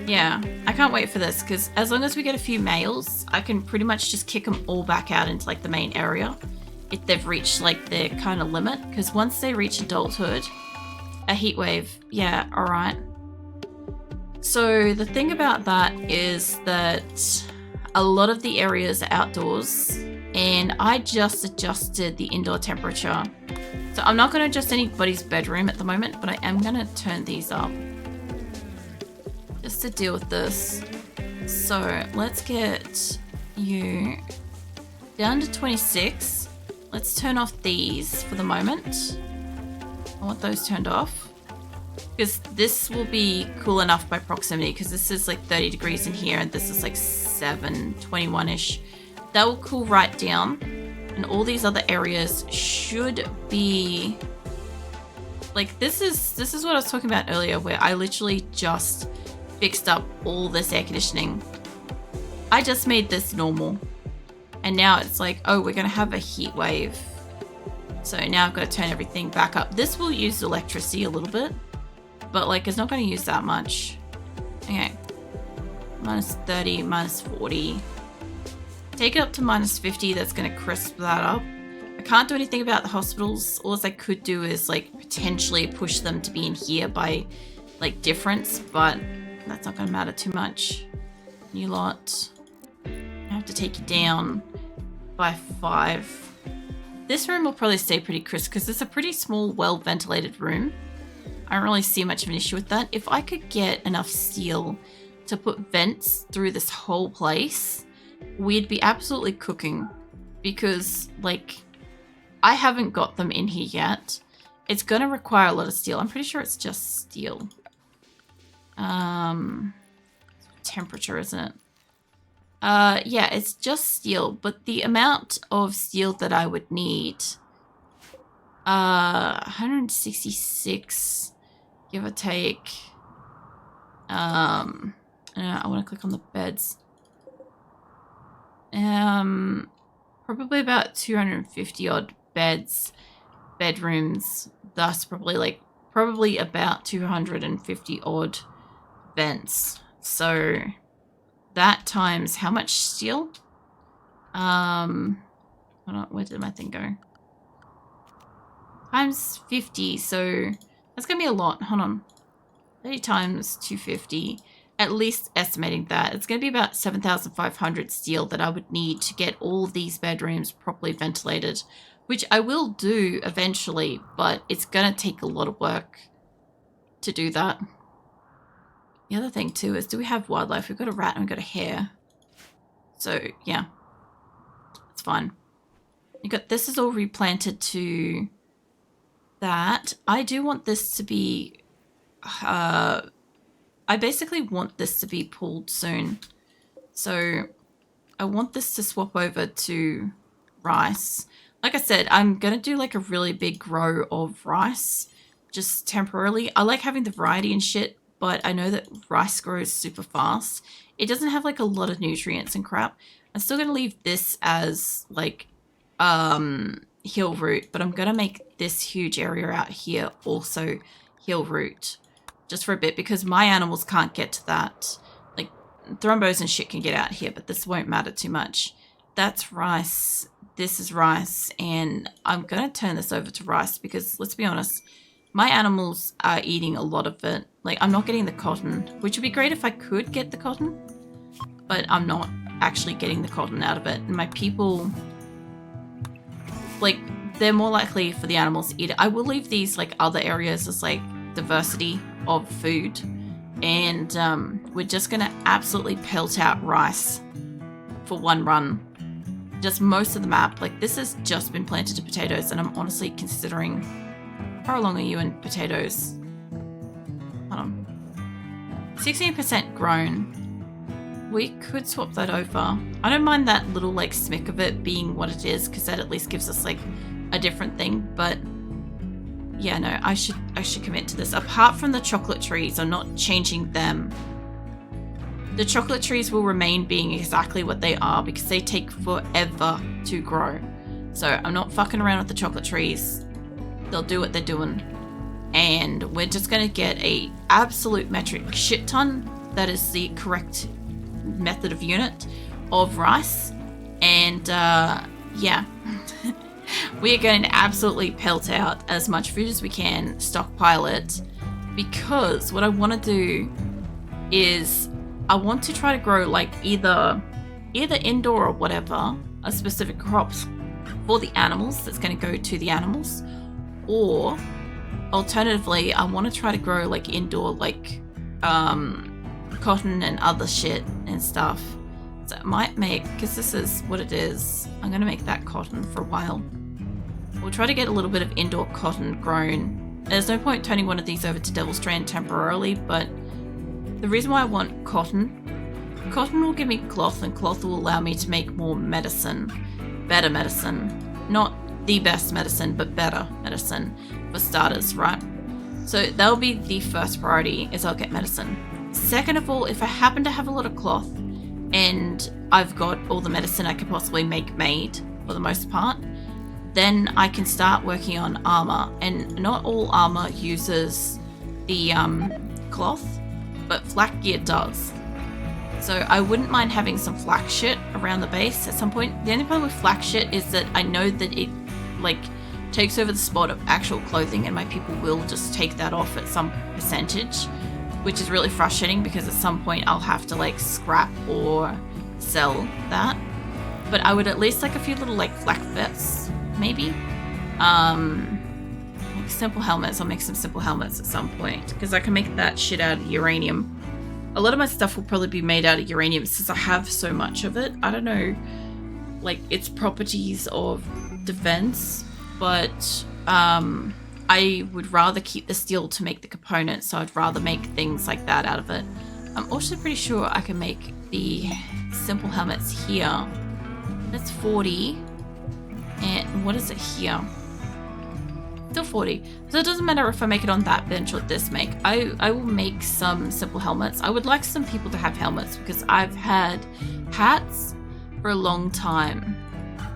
Yeah, I can't wait for this because as long as we get a few males, I can pretty much just kick them all back out into like the main area if they've reached like their kind of limit. Because once they reach adulthood, a heat wave, yeah, all right. So the thing about that is that a lot of the areas are outdoors, and I just adjusted the indoor temperature. So I'm not going to adjust anybody's bedroom at the moment, but I am going to turn these up just to deal with this. So let's get you down to 26. Let's turn off these for the moment. I want those turned off because this will be cool enough by proximity, because this is like 30 degrees in here and this is like 21-ish. That will cool right down, and all these other areas should be like, this is what I was talking about earlier, where I literally just fixed up all this air conditioning. I just made this normal, and now it's like, oh, we're gonna have a heat wave. So now I've got to turn everything back up. This will use electricity a little bit, but like it's not going to use that much. Okay, minus 30, minus 40. Take it up to minus 50. That's going to crisp that up. I can't do anything about the hospitals. All I could do is like potentially push them to be in here by like difference, but that's not going to matter too much. New lot. I have to take you down by 5. This room will probably stay pretty crisp because it's a pretty small, well-ventilated room. I don't really see much of an issue with that. If I could get enough steel to put vents through this whole place, we'd be absolutely cooking, because like I haven't got them in here yet. It's going to require a lot of steel. I'm pretty sure it's just steel. Temperature, isn't it? Yeah, it's just steel, but the amount of steel that I would need, 166, give or take. I want to click on the beds. Probably about 250 odd bedrooms, thus probably about 250 odd vents. So that times how much steel? Hold on, where did my thing go? Times 50, so that's gonna be a lot. Hold on. 30 times 250, at least estimating that. It's gonna be about 7,500 steel that I would need to get all these bedrooms properly ventilated, which I will do eventually, but it's gonna take a lot of work to do that. The other thing too is, do we have wildlife? We've got a rat and we've got a hare. So yeah, it's fine. You got, this is all replanted to that. I do want this to be, I basically want this to be pulled soon. So I want this to swap over to rice. Like I said, I'm going to do like a really big grow of rice just temporarily. I like having the variety and shit, but I know that rice grows super fast. It doesn't have like a lot of nutrients and crap. I'm still going to leave this as like hill root, but I'm going to make this huge area out here also hill root just for a bit, because my animals can't get to that. Like thrombos and shit can get out here, but this won't matter too much. That's rice. This is rice, and I'm going to turn this over to rice because let's be honest, my animals are eating a lot of it. Like, I'm not getting the cotton, which would be great if I could get the cotton, but I'm not actually getting the cotton out of it. And my people, like, they're more likely for the animals to eat it. I will leave these, like, other areas as, like, diversity of food. And we're just going to absolutely pelt out rice for one run. Just most of the map. Like, this has just been planted to potatoes, and I'm honestly considering... How long are you in potatoes? Hold on. 16% grown. We could swap that over. I don't mind that little like smick of it being what it is, because that at least gives us like a different thing. But yeah, no, I should commit to this. Apart from the chocolate trees, I'm not changing them. The chocolate trees will remain being exactly what they are because they take forever to grow. So I'm not fucking around with the chocolate trees. They'll do what they're doing, and we're just gonna get a absolute metric shit ton that is the correct method of unit of rice. And yeah, we are going to absolutely pelt out as much food as we can, stockpile it, because what I want to do is I want to try to grow like either indoor or whatever, a specific crops for the animals that's going to go to the animals, or alternatively I want to try to grow like indoor, like cotton and other shit and stuff. So it might make, because this is what it is, I'm going to make that cotton for a while. We'll try to get a little bit of indoor cotton grown. There's no point turning one of these over to Devil Strand temporarily, but the reason why I want cotton will give me cloth, and cloth will allow me to make more medicine. Better medicine. Not the best medicine, but better medicine for starters, right? So that'll be the first priority, is I'll get medicine. Second of all, if I happen to have a lot of cloth and I've got all the medicine I could possibly make made for the most part, then I can start working on armor. And not all armor uses the cloth, but flak gear does. So I wouldn't mind having some flak shit around the base at some point. The only problem with flak shit is that I know that it like takes over the spot of actual clothing, and my people will just take that off at some percentage, which is really frustrating because at some point I'll have to like scrap or sell that. But I would at least like a few little like flak vests, maybe. Like simple helmets. I'll make some simple helmets at some point because I can make that shit out of uranium. A lot of my stuff will probably be made out of uranium since I have so much of it. I don't know like its properties of defense, but I would rather keep the steel to make the components, so I'd rather make things like that out of it. I'm also pretty sure I can make the simple helmets here. That's 40. And what is it here? Still 40. So it doesn't matter if I make it on that bench or this make. I will make some simple helmets. I would like some people to have helmets because I've had hats for a long time.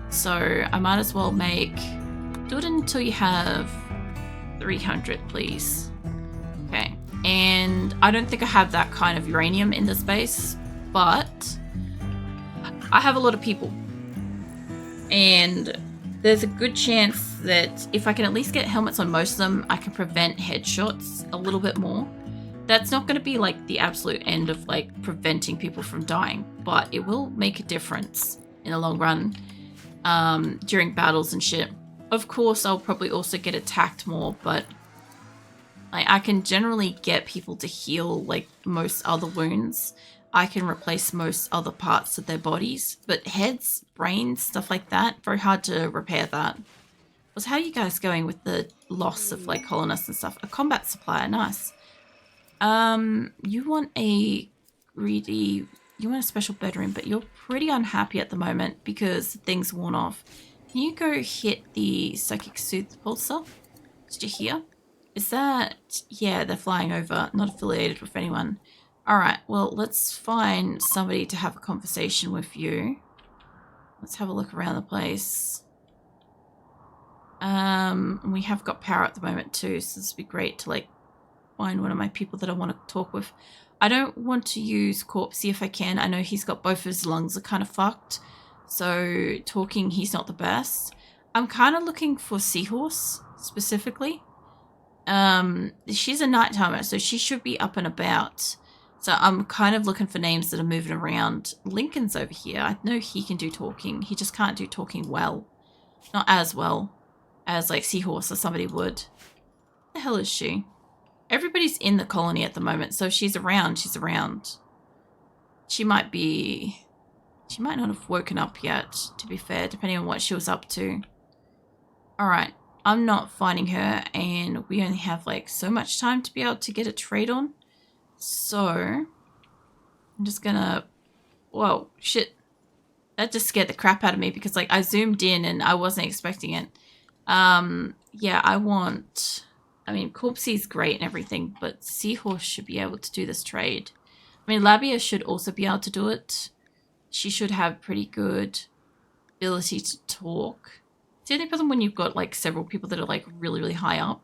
So I might as well do it until you have 300, please. Okay. And I don't think I have that kind of uranium in this base, but I have a lot of people. And there's a good chance that if I can at least get helmets on most of them, I can prevent headshots a little bit more. That's not going to be like the absolute end of like preventing people from dying, but it will make a difference in the long run during battles and shit. Of course, I'll probably also get attacked more, but I can generally get people to heal like most other wounds. I can replace most other parts of their bodies, but heads, brains, stuff like that, very hard to repair that. How are you guys going with the loss of like colonists and stuff? A combat supplier, nice. You want a special bedroom, but you're pretty unhappy at the moment because things worn off. Can you go hit the psychic soothe pulsar? Did you hear? Is that, yeah, they're flying over, not affiliated with anyone. All right, well, let's find somebody to have a conversation with you. Let's have a look around the place. We have got power at the moment too, so this would be great to like find one of my people that I want to talk with. I don't want to use Corpsey if I can. I know he's got both of his lungs are kind of fucked, so talking he's not the best. I'm kind of looking for Seahorse specifically. She's a nightimer, so she should be up and about. So I'm kind of looking for names that are moving around. Lincoln's over here. I know he can do talking. He just can't do talking well. Not as well as like Seahorse or somebody would. The hell is she? Everybody's in the colony at the moment, so if she's around, she's around. She might not have woken up yet, to be fair, depending on what she was up to. Alright, I'm not finding her, and we only have like so much time to be able to get a trade on. So, I'm just gonna... Whoa, shit. That just scared the crap out of me because like I zoomed in and I wasn't expecting it. Yeah, I mean, Corpsey's great and everything, but Seahorse should be able to do this trade. I mean, Labia should also be able to do it. She should have pretty good ability to talk. It's the only problem when you've got like several people that are like really, really high up.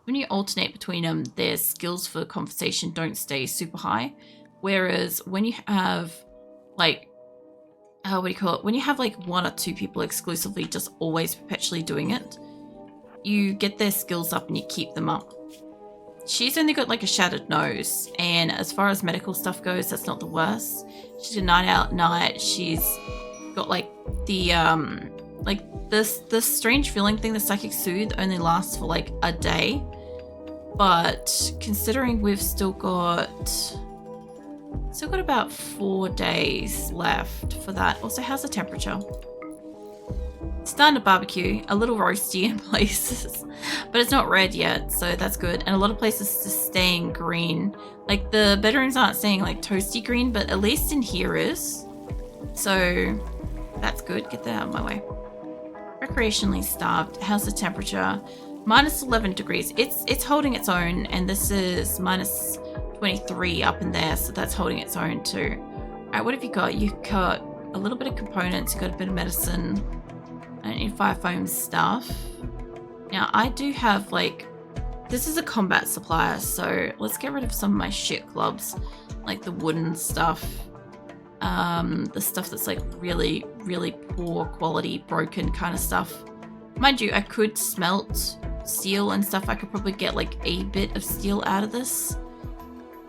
When you alternate between them, their skills for conversation don't stay super high. Whereas when you have like, what do you call it? When you have like 1 or 2 people exclusively just always perpetually doing it, you get their skills up and you keep them up. She's only got like a shattered nose, and as far as medical stuff goes, that's not the worst. She's a night out night. She's got like the like this strange feeling thing, the psychic soothe only lasts for like a day. But considering we've still got about 4 days left for that. Also, how's the temperature? Starting to barbecue, a little roasty in places, but it's not red yet, so that's good. And a lot of places just staying green. Like the bedrooms aren't staying like toasty green, but at least in here is. So that's good. Get that out of my way. Recreationally starved. How's the temperature? Minus 11 degrees. It's holding its own, and this is minus 23 up in there, so that's holding its own too. All right, what have you got? You've got a little bit of components. You've got a bit of medicine. I don't need fire foam stuff. Now, I do have, like, this is a combat supplier, so let's get rid of some of my shit gloves, like the wooden stuff, the stuff that's, like, really, really poor quality, broken kind of stuff. Mind you, I could smelt steel and stuff. I could probably get, like, a bit of steel out of this,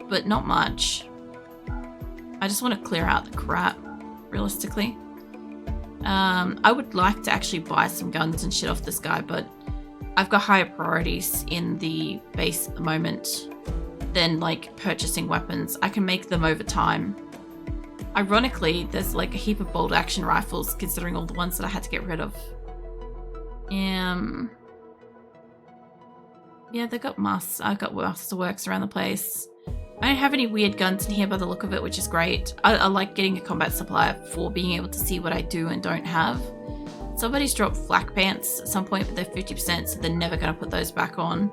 but not much. I just want to clear out the crap, realistically. I would like to actually buy some guns and shit off this guy, but I've got higher priorities in the base at the moment than like purchasing weapons. I can make them over time. Ironically, there's like a heap of bolt action rifles considering all the ones that I had to get rid of. Yeah, they got I got masterworks around the place. I don't have any weird guns in here by the look of it, which is great. I like getting a combat supplier for being able to see what I do and don't have. Somebody's dropped flak pants at some point, but they're 50%, so they're never going to put those back on.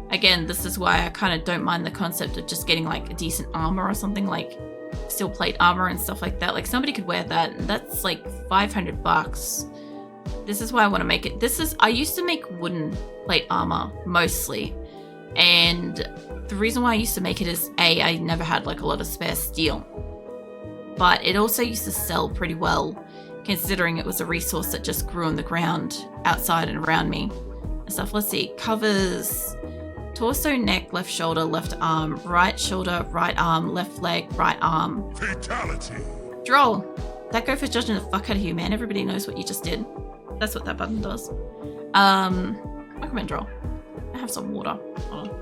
Again, this is why I kind of don't mind the concept of just getting like a decent armor or something, like steel plate armor and stuff like that. Like somebody could wear that, and that's like 500 bucks. This is why I want to make it. I used to make wooden plate armor mostly. And the reason why I used to make it is A, I never had like a lot of spare steel, but it also used to sell pretty well considering it was a resource that just grew on the ground outside and around me and stuff. Let's see, covers torso, neck, left shoulder, left arm, right shoulder, right arm, left leg, right arm. Fatality. Droll. That go for judging the fuck out of you, man. Everybody knows what you just did. That's what that button does. Welcome in, Droll. I have some water. Hold on.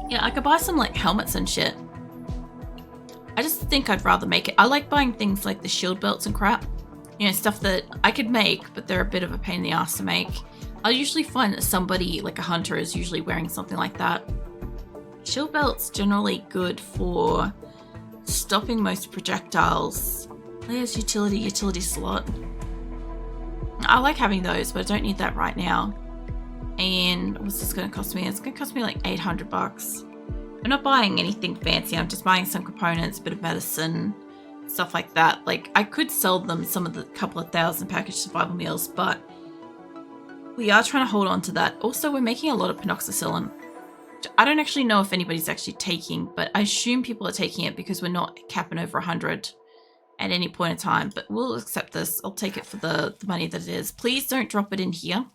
Yeah, I could buy some like helmets and shit. I just think I'd rather make it. I like buying things like the shield belts and crap. You know, stuff that I could make, but they're a bit of a pain in the ass to make. I usually find that somebody, like a hunter, is usually wearing something like that. Shield belt's generally good for stopping most projectiles. There's utility slot. I like having those, but I don't need that right now. And what's this going to cost me? It's going to cost me like 800 bucks. I'm not buying anything fancy. I'm just buying some components, a bit of medicine, stuff like that. Like I could sell them some of the couple of thousand packaged survival meals, but we are trying to hold on to that. Also, we're making a lot of penoxycyllin. I don't actually know if anybody's actually taking, but I assume people are taking it because we're not capping over 100 at any point in time, but we'll accept this. I'll take it for the money that it is. Please don't drop it in here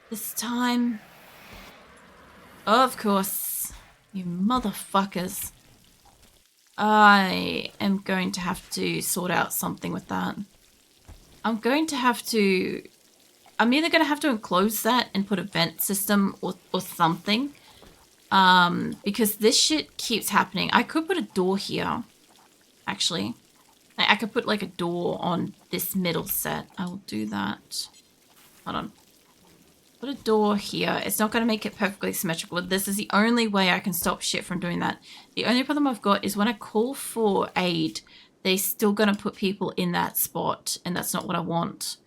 this time. Of course, you motherfuckers. I am going to have to sort out something with that. I'm either going to have to enclose that and put a vent system or something. Because this shit keeps happening. I could put a door here, actually. I could put like a door on this middle set. I will do that. Hold on. Put a door here. It's not going to make it perfectly symmetrical. This is the only way I can stop shit from doing that. The only problem I've got is when I call for aid, they're still going to put people in that spot, and that's not what I want.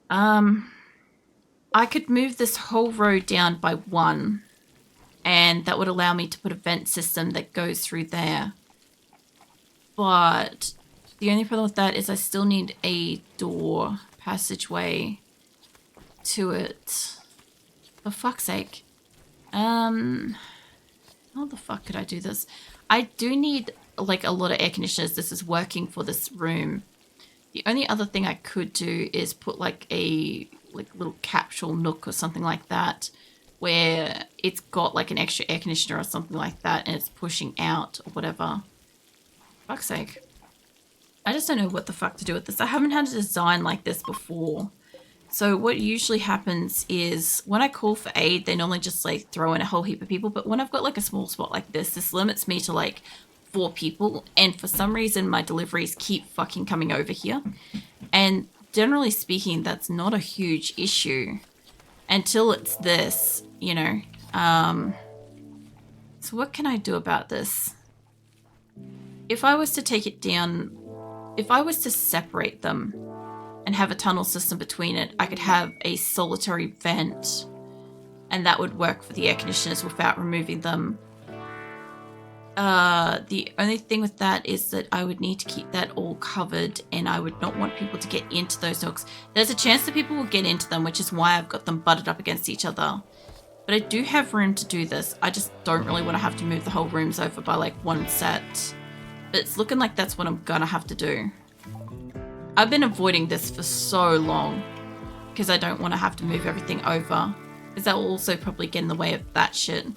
I could move this whole row down by 1, and that would allow me to put a vent system that goes through there. But the only problem with that is I still need a door passageway to it. For fuck's sake. How the fuck could I do this? I do need like a lot of air conditioners. This is working for this room. The only other thing I could do is put like a little capsule nook or something like that, where it's got like an extra air conditioner or something like that, and it's pushing out or whatever. Fuck's sake. I just don't know what the fuck to do with this. I haven't had a design like this before. So what usually happens is when I call for aid, they normally just like throw in a whole heap of people. But when I've got like a small spot like this limits me to like 4 people. And for some reason, my deliveries keep fucking coming over here. And generally speaking, that's not a huge issue until it's this, you know. So what can I do about this? If I was to take it down, if I was to separate them and have a tunnel system between it, I could have a solitary vent, and that would work for the air conditioners without removing them. The only thing with that is that I would need to keep that all covered, and I would not want people to get into those nooks. There's a chance that people will get into them, which is why I've got them butted up against each other. But I do have room to do this. I just don't really want to have to move the whole rooms over by like one set. But it's looking like that's what I'm gonna have to do. I've been avoiding this for so long because I don't want to have to move everything over, because that will also probably get in the way of that shit.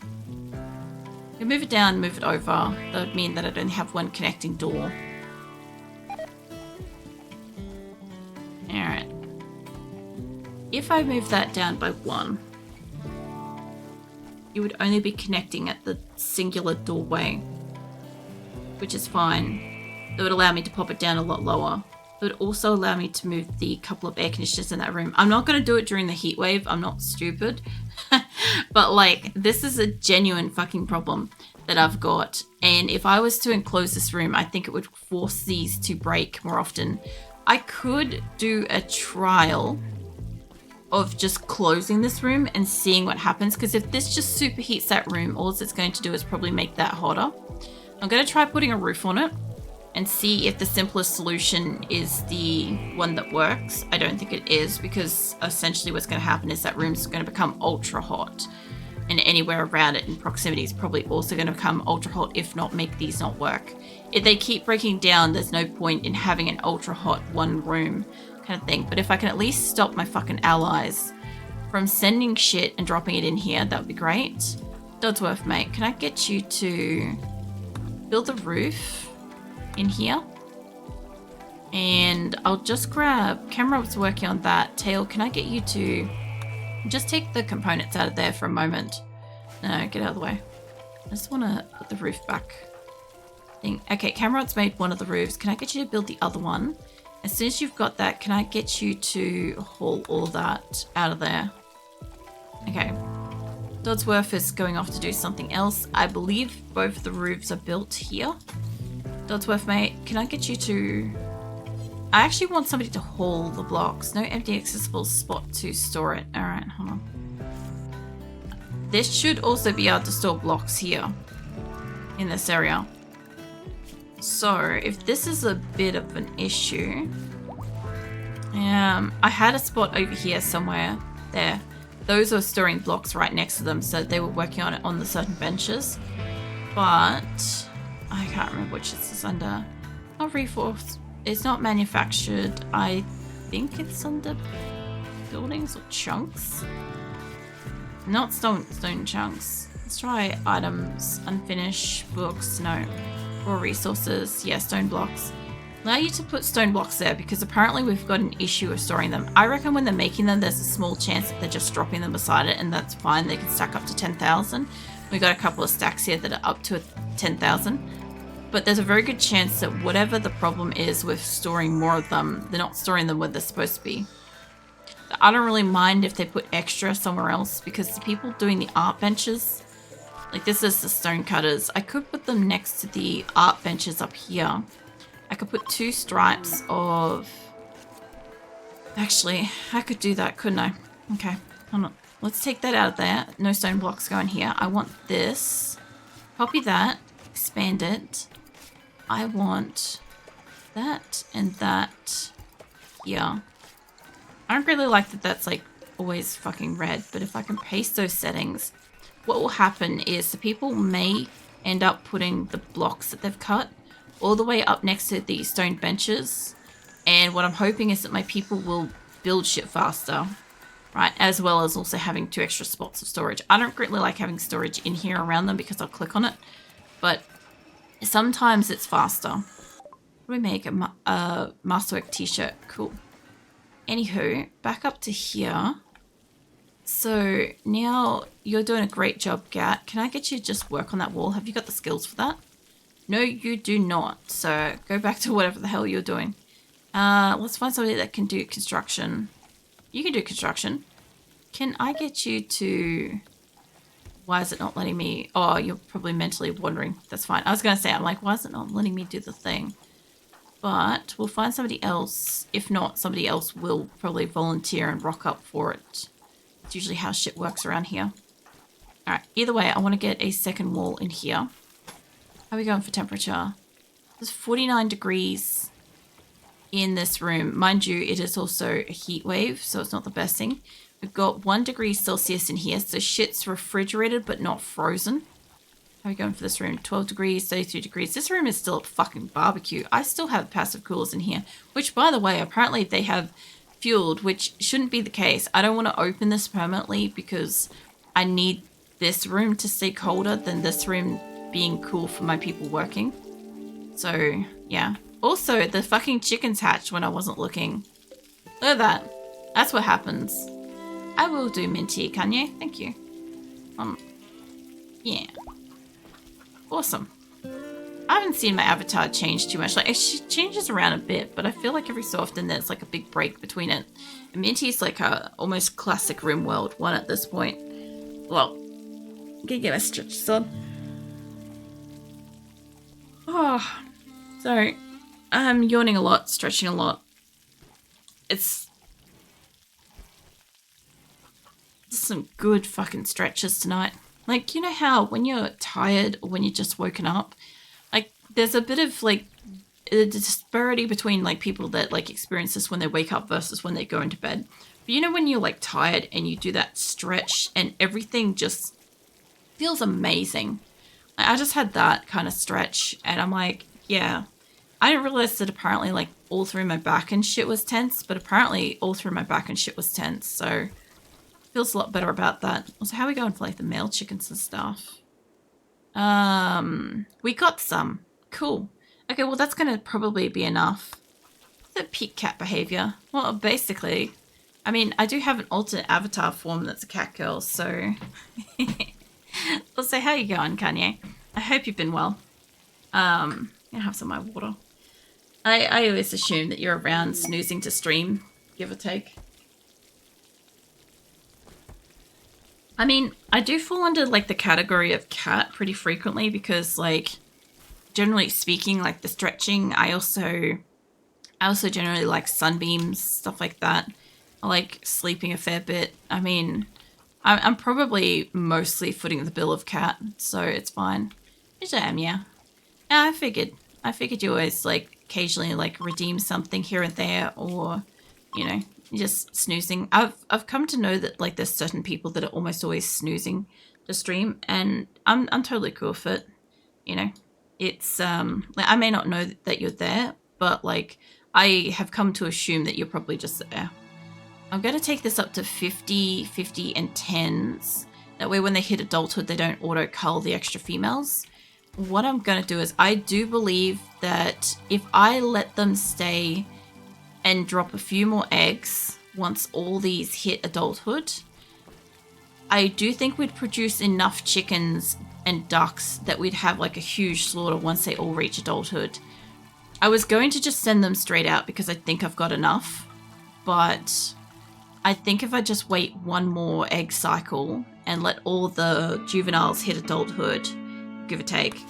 If I move it down, move it over, that would mean that I'd only have one connecting door. Alright. If I move that down by 1, it would only be connecting at the singular doorway, which is fine. It would allow me to pop it down a lot lower. It would also allow me to move the couple of air conditioners in that room. I'm not going to do it during the heat wave. I'm not stupid. But like, this is a genuine fucking problem that I've got. And if I was to enclose this room, I think it would force these to break more often. I could do a trial of just closing this room and seeing what happens. Because if this just superheats that room, all it's going to do is probably make that hotter. I'm going to try putting a roof on it and see if the simplest solution is the one that works. I don't think it is, because essentially what's going to happen is that room's going to become ultra hot, and anywhere around it in proximity is probably also going to become ultra hot, if not make these not work. If they keep breaking down, there's no point in having an ultra hot one room kind of thing. But if I can at least stop my fucking allies from sending shit and dropping it in here, that would be great. Dodsworth, mate, can I get you to build a roof in here? And I'll just grab, Camera's working on that. Tail, can I get you to just take the components out of there for a moment? No, get out of the way. I just want to put the roof back thing. Okay, Cameron's made one of the roofs. Can I get you to build the other one? As soon as you've got that, can I get you to haul all that out of there? Okay. Dodsworth is going off to do something else. I believe both the roofs are built here. Dodsworth, mate, can I get you to... I actually want somebody to haul the blocks. No empty accessible spot to store it. Alright, hold on. This should also be able to store blocks here in this area. So, if this is a bit of an issue... I had a spot over here somewhere. There. Those are storing blocks right next to them, so they were working on it on the certain benches. But... I can't remember which this is under. Not reinforced. It's not manufactured. I think it's under buildings or chunks. Not stone chunks. Let's try items, unfinished, books, no. Raw resources, yeah, stone blocks. Allow you to put stone blocks there because apparently we've got an issue of storing them. I reckon when they're making them, there's a small chance that they're just dropping them beside it, and that's fine. They can stack up to 10,000. We got a couple of stacks here that are up to 10,000. But there's a very good chance that whatever the problem is with storing more of them, they're not storing them where they're supposed to be. I don't really mind if they put extra somewhere else, because the people doing the art benches, like this is the stone cutters, I could put them next to the art benches up here. I could put 2 stripes of... Actually, I could do that, couldn't I? Okay, hold on. Let's take that out of there. No stone blocks going here. I want this. Copy that. Expand it. I want that and that here. I don't really like that that's like always fucking red, but if I can paste those settings, what will happen is the people may end up putting the blocks that they've cut all the way up next to the stone benches. And what I'm hoping is that my people will build shit faster, right? As well as also having 2 extra spots of storage. I don't really like having storage in here around them because I'll click on it. But sometimes it's faster. What do we make? A Masterwork t-shirt. Cool. Anywho, back up to here. So now you're doing a great job, Gat. Can I get you to just work on that wall? Have you got the skills for that? No, you do not. So go back to whatever the hell you're doing. Let's find somebody that can do construction. You can do construction. Can I get you to... Why is it not letting me... Oh, you're probably mentally wondering. That's fine. I was going to say, I'm like, why is it not letting me do the thing? But we'll find somebody else. If not, somebody else will probably volunteer and rock up for it. It's usually how shit works around here. Alright, either way, I want to get a second wall in here. How are we going for temperature? There's 49 degrees in this room. Mind you, it is also a heat wave, so it's not the best thing. We've got 1 degree Celsius in here, so shit's refrigerated but not frozen. How are we going for this room? 12 degrees, 32 degrees. This room is still a fucking barbecue. I still have passive coolers in here, which, by the way, apparently they have fueled, which shouldn't be the case. I don't want to open this permanently because I need this room to stay colder than this room being cool for my people working. So, yeah. Also, the fucking chickens hatched when I wasn't looking. Look at that. That's what happens. I will do Minty, Kanye. Thank you. Yeah. Awesome. I haven't seen my avatar change too much. Like, it changes around a bit, but I feel like every so often there's like a big break between it. And Minty's like a almost classic RimWorld one at this point. Well, I'm gonna get my stretches on. Oh, so I'm yawning a lot, stretching a lot. It's just some good fucking stretches tonight. Like, you know how when you're tired or when you're just woken up, like there's a bit of like a disparity between like people that like experience this when they wake up versus when they go into bed. But you know when you're like tired and you do that stretch and everything just feels amazing. Like, I just had that kind of stretch and I'm like, yeah. I didn't realize that apparently like all through my back and shit was tense, but apparently all through my back and shit was tense. So feels a lot better about that. Also, how are we going for like the male chickens and stuff? We got some. Cool. Okay, well that's gonna probably be enough. The peak cat behavior. Well, basically, I mean, I do have an alternate avatar form that's a cat girl, so also, how you going, Kanye? I hope you've been well. I'm gonna have some of my water. I always assume that you're around snoozing to stream, give or take. I mean, I do fall under like the category of cat pretty frequently because like generally speaking, like the stretching, I also generally like sunbeams, stuff like that. I like sleeping a fair bit. I mean, I'm probably mostly footing the bill of cat, so it's fine. Yes, I am, yeah. Yeah, I figured you always like occasionally like redeem something here and there, or you know, just snoozing. I've come to know that like there's certain people that are almost always snoozing to stream, and I'm totally cool with it. You know, it's like I may not know that you're there, but like I have come to assume that you're probably just there. I'm going to take this up to 50, 50, and 10s. That way when they hit adulthood, they don't auto-cull the extra females. What I'm going to do is I do believe that if I let them stay and drop a few more eggs once all these hit adulthood, I do think we'd produce enough chickens and ducks that we'd have like a huge slaughter once they all reach adulthood. I was going to just send them straight out because I think I've got enough, but I think if I just wait one more egg cycle and let all the juveniles hit adulthood, give or take,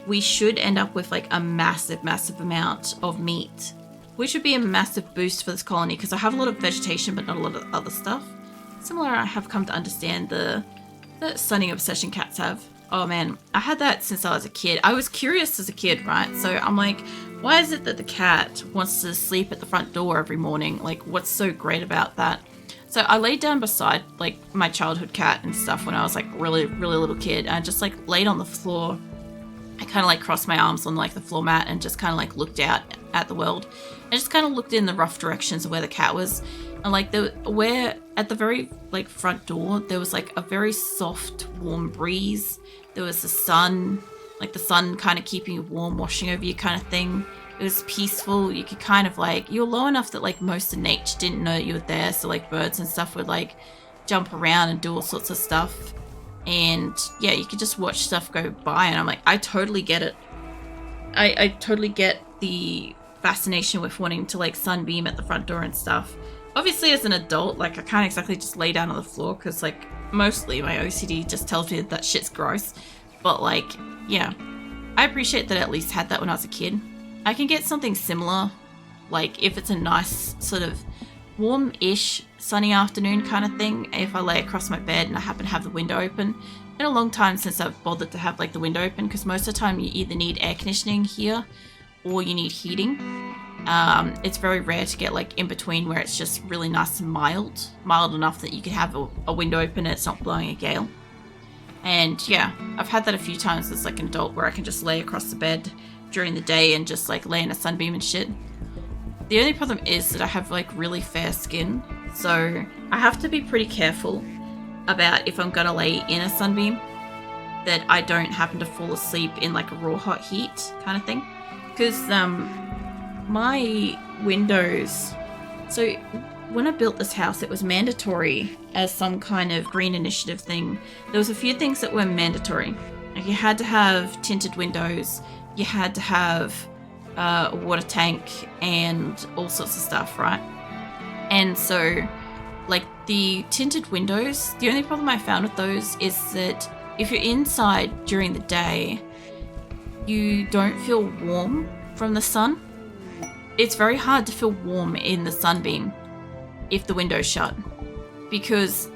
we should end up with like a massive, massive amount of meat, which would be a massive boost for this colony because I have a lot of vegetation but not a lot of other stuff. Similar, I have come to understand the sunning obsession cats have. Oh man, I had that since I was a kid. I was curious as a kid, right? So I'm like, why is it that the cat wants to sleep at the front door every morning? Like, what's so great about that? So I laid down beside like my childhood cat and stuff when I was like really little kid. And I just like laid on the floor. I kind of like crossed my arms on like the floor mat and just kind of like looked out at the world. And just kind of looked in the rough directions of where the cat was. And like where at the very like front door, there was like a very soft, warm breeze. There was the sun, like the sun kind of keeping you warm, washing over you kind of thing. It was peaceful. You could kind of like, you were low enough that like most of nature didn't know that you were there. So like birds and stuff would like jump around and do all sorts of stuff. And yeah, you could just watch stuff go by. And I'm like, I totally get it. I totally get the fascination with wanting to like sunbeam at the front door and stuff. Obviously as an adult, like I can't exactly just lay down on the floor because like mostly my OCD just tells me that shit's gross. But like, yeah, I appreciate that I at least had that when I was a kid. I can get something similar, like if it's a nice sort of warm-ish sunny afternoon kind of thing, if I lay across my bed and I happen to have the window open. It's been a long time since I've bothered to have like the window open because most of the time you either need air conditioning here or you need heating. It's very rare to get like in between where it's just really nice and mild enough that you can have a window open and it's not blowing a gale. And yeah, I've had that a few times as like an adult where I can just lay across the bed during the day and just like lay in a sunbeam and shit. The only problem is that I have like really fair skin, so I have to be pretty careful about if I'm gonna lay in a sunbeam that I don't happen to fall asleep in like a raw hot heat kind of thing. Because my windows, so when I built this house, it was mandatory as some kind of green initiative thing. There was a few things that were mandatory. Like you had to have tinted windows, you had to have a water tank and all sorts of stuff, right? And so like the tinted windows, the only problem I found with those is that if you're inside during the day, you don't feel warm from the sun. It's very hard to feel warm in the sunbeam if the window's shut, because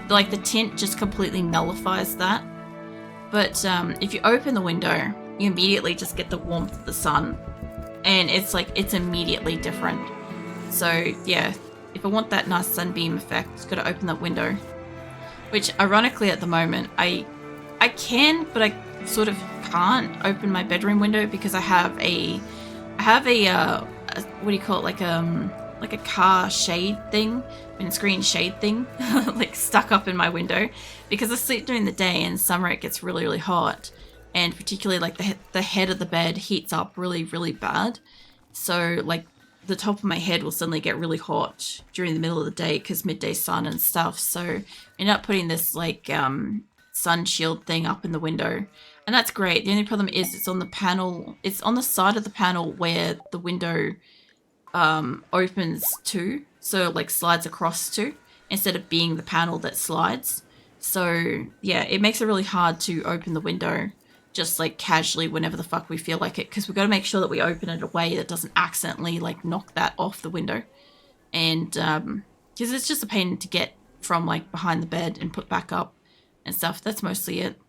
like the tint just completely nullifies that. But if you open the window, you immediately just get the warmth of the sun, and it's like it's immediately different. So yeah, if I want that nice sunbeam effect, I've got to open that window, which ironically at the moment I can, but I sort of can't open my bedroom window because I have a what do you call it, like a car shade thing, windscreen shade thing, like stuck up in my window because I sleep during the day. In summer it gets really hot, and particularly like the head of the bed heats up really bad. So like the top of my head will suddenly get really hot during the middle of the day because midday sun and stuff. So I end up putting this like sun shield thing up in the window, and that's great. The only problem is it's on the panel, it's on the side of the panel where the window opens to, so like slides across to, instead of being the panel that slides. So yeah, it makes it really hard to open the window just like casually whenever the fuck we feel like it, because we've got to make sure that we open it a way that doesn't accidentally like knock that off the window. And because it's just a pain to get from like behind the bed and put back up and stuff. That's mostly it.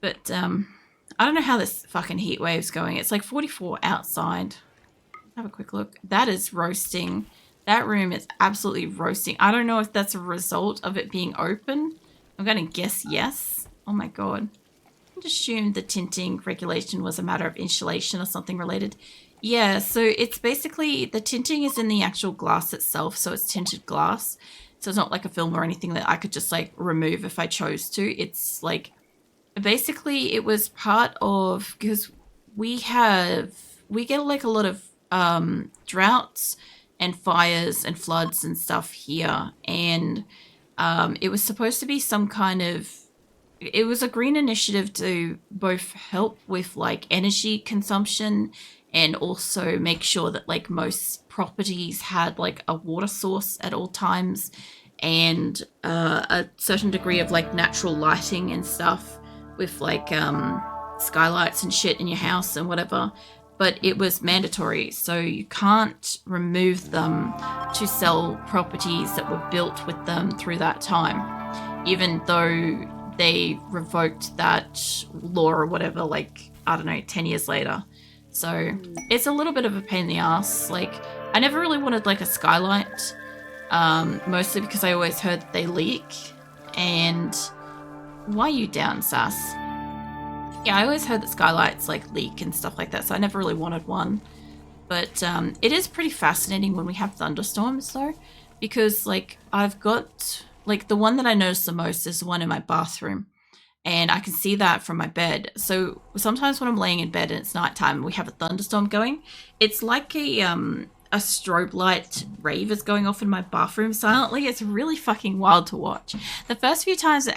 But I don't know how this fucking heat wave's going. It's like 44 outside. Have a quick look. That is roasting. That room is absolutely roasting. I don't know if that's a result of it being open. I'm gonna guess yes. Oh my god. I assumed the tinting regulation was a matter of insulation or something related. Yeah, so it's basically, the tinting is in the actual glass itself, so it's tinted glass. So it's not like a film or anything that I could just like remove if I chose to. It's like, basically it was part of, because we get like a lot of droughts and fires and floods and stuff here, and it was supposed to be some kind of, it was a green initiative to both help with like energy consumption and also make sure that like most properties had like a water source at all times and a certain degree of like natural lighting and stuff with like skylights and shit in your house and whatever. But it was mandatory, so you can't remove them to sell properties that were built with them through that time, even though they revoked that law or whatever, like, I don't know, 10 years later. So it's a little bit of a pain in the ass. Like, I never really wanted like a skylight Mostly because I always heard they leak. And why are you down, Sass? Yeah, I always heard that skylights like leak and stuff like that, so I never really wanted one. But it is pretty fascinating when we have thunderstorms though, because like I've got like the one that I notice the most is the one in my bathroom, and I can see that from my bed. So sometimes when I'm laying in bed and it's nighttime and we have a thunderstorm going, it's like a strobe light rave is going off in my bathroom silently. It's really fucking wild to watch. The first few times it